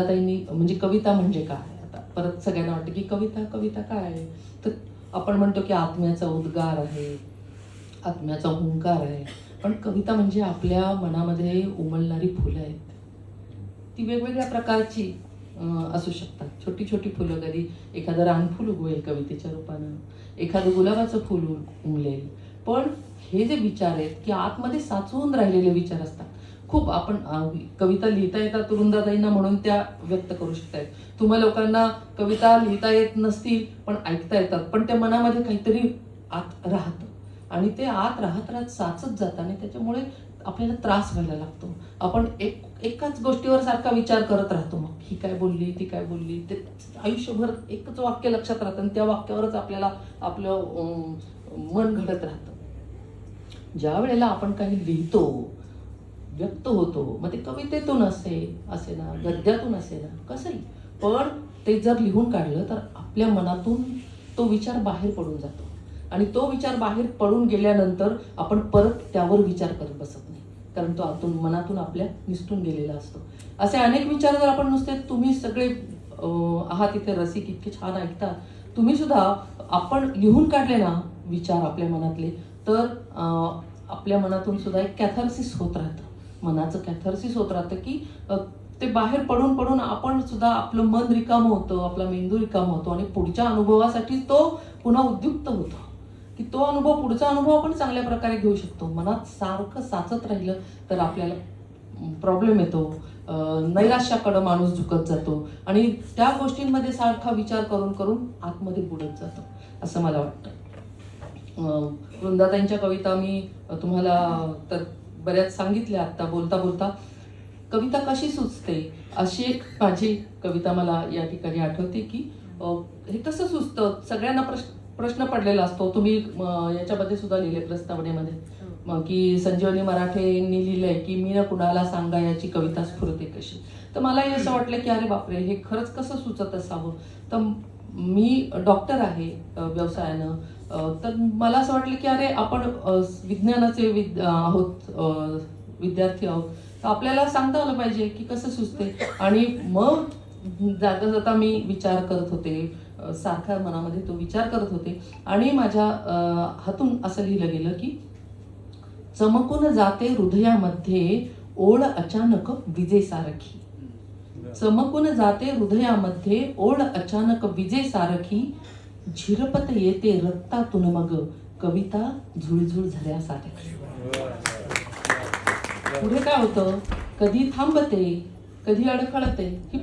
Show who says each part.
Speaker 1: त्यांनी म्हणजे कविता म्हणजे काय, आता परत सगळ्यांना वाटतं की कविता कविता काय आहे. तर आपण म्हणतो की आत्म्याचा उद्गार आहे, आत्म्याचा हुंकार आहे. पण कविता म्हणजे आपल्या मनामध्ये उमलणारी फुलं आहेत. ती वेगवेगळ्या प्रकारची असू शकतात. छोटी छोटी फुलं, कधी एखादं रानफूल उगवेल कवितेच्या रूपानं, एखादं गुलाबाचं फूल उमलेल. पण हे जे विचार आहेत की आतमध्ये साचवून राहिलेले विचार असतात. खूप आपण कविता लिहिता येतात तुरुंदाताईंना म्हणून त्या व्यक्त करू शकतायत. तुम्हा लोकांना कविता लिहिता येत नसतील पण ऐकता येतात, पण त्या मनामध्ये काहीतरी आत राहतं आणि ते आत राहत राहत साचत जातं आणि त्याच्यामुळे आपल्याला त्रास व्हायला लागतो. आपण एकाच गोष्टीवर सारखा विचार करत राहतो. मग ही काय बोलली, ती काय बोलली, ते आयुष्यभर एकच वाक्य लक्षात राहतं आणि त्या वाक्यावरच आपल्याला आपलं मन घडत राहतं. ज्या वेळेला आपण काही लिहितो, व्यक्त होतो, मग ते कवितेतून असे ना, गद्यातून असे ना, कसंही, पण ते जर लिहून काढलं तर आपल्या मनातून तो विचार बाहेर पडून जातो आणि तो विचार बाहेर पडून गेल्यानंतर आपण परत त्यावर विचार करत बसत नाही, कारण तो आतून मनातून आपल्या निसटून गेलेला असतो. असे अनेक विचार जर आपण नुसते, तुम्ही सगळे आहात इथे रसिक, इतके छान ऐकता, तुम्ही सुद्धा आपण लिहून काढले ना विचार आपल्या मनातले, तर आपल्या मनातून सुद्धा एक कॅथार्सिस होत राहतं, मनाचं कॅथार्सिस होत राहतं की ते बाहेर पडून पडून आपण सुद्धा, आपलं मन रिकामं होतं, आपला मेंदू रिकामं होतो आणि पुढच्या अनुभवासाठी तो पुन्हा उद्युक्त होतो की तो अनुभव, पुढचा अनुभव आपण चांगल्या प्रकारे घेऊ शकतो. मनात सारखं साचत राहिलं तर आपल्याला प्रॉब्लेम येतो, नैराश्याकडं माणूस झुकत जातो आणि त्या गोष्टींमध्ये सारखा विचार करून करून आतमध्ये बुडत जातो, असं मला वाटतं. वृंदाताईंच्या कविता मी तुम्हाला तर बऱ्याच सांगितल्या आत्ता बोलता बोलता. कविता कशी सुचते, अशी एक माझी कविता मला या ठिकाणी आठवते की हे कसं सुचतं. सगळ्यांना प्रश्न पडलेला असतो. तुम्ही याच्यामध्ये सुद्धा लिहिले प्रस्तावनेमध्ये की संजीवनी मराठेंनी लिहिलंय की मी ना कुणाला सांगा याची कविता स्फुरते कशी. तर मलाही असं वाटलं की अरे बापरे, हे खरंच कसं सुचत असावं. तर मी डॉक्टर आहे व्यवसायानं, तर मला असं वाटलं की अरे आपण विज्ञानाचे आहोत, विद्यार्थी आहोत, तर आपल्याला सांगता आलं पाहिजे की कसं सुचते. आणि मग जाता जाता मी विचार करत होते, सारखा मनामध्ये तो विचार करत होते आणि माझ्या हातून असं लिहिलं गेलं की चमकून जाते हृदयामध्ये ओळ अचानक विजेसारखी, चमकून जाते हृदयामध्ये ओळ अचानक विजेसारखी, झिरपत येते रक्तातून मग कविता झुळझुळ झऱ्यासारखी. पुढे काय होतं, कधी थांबते, कधी अडखळते, ही